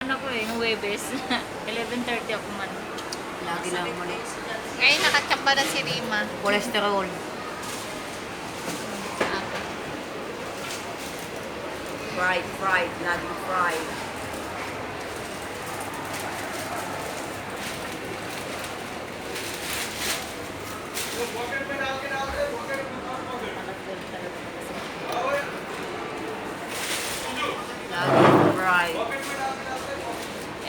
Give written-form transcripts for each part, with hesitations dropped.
naman ako eh, ng Webes. 11:30 ako man. Lagi lang mo na. Ngayon nakachamba na si Rima. Cholesterol. Fried. Laging fried. Laging fried.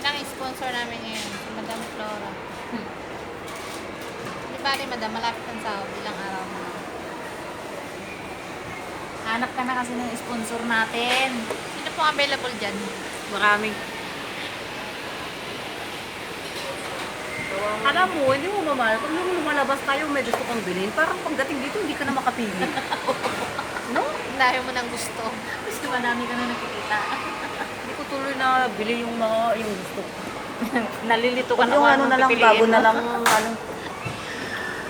Yan ang sponsor namin ngayon, si Madam Flora. Di ba rin, Madam, malapit ang sahod, ilang araw na. Hanap ka na kasi ng sponsor natin. Sino pong available dyan? Maraming. Alam mo, hindi mo mamahal. Kung lumalabas tayo, may gusto kang bilhin. Parang pagdating dito, hindi ka na makapili. No? Dahil mo ng gusto. Gusto madami ka na nakikita. Hindi ko tuloy na bili yung mga yung gusto ko. Nalilito ka Kung na yung kung ano anong na lang, pipiliin bago mo. na lang,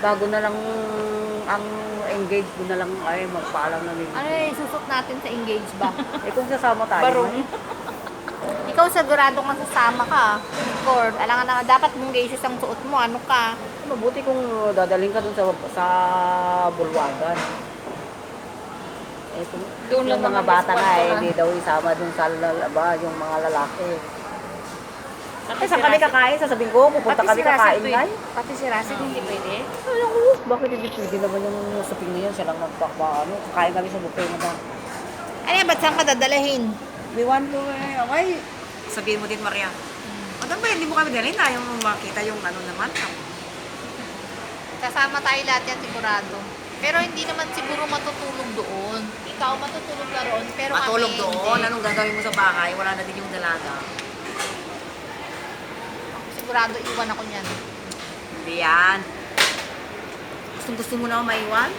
bago na lang ang engage ko na lang ay magpaalam na nila. Ano yung susot natin sa engage ba? Eh kung sasama tayo. Barong. Ikaw sigurado kang sasama ka. Record. Alangan na, dapat mong gauges ang suot mo. Ano ka? Mabuti kung dadalhin ka dun sa bulwagan. Eh, kung, Doon lang yung mga naman bata yung nga kwarto hindi daw isama dun sa yung mga lalaki. Pati Eh, saan kami kakain? Sasabihin ko, pupunta kami kakain pwede. guys. Pati si Russell hindi pwede. Alam ko, bakit hindi pwede naman yung saping na yan? Siya lang ano, kakain kami sa buffet na ba? Ano yan, ba't saan ka dadalahin? We want to, okay. Sabihin mo din, Maria. Madam ba, hindi mo kami dalhin na yung makita yung ano naman. Kasama tayo lahat yan sigurado. Pero hindi naman siguro matutulog doon. Ikaw matutulog na roon, pero Matulog kami doon, hindi. anong gagawin mo sa bahay? Wala na din yung dalaga. Sigurado iwan ako niyan. Hindi yan. Gusto mo na ako maiwan?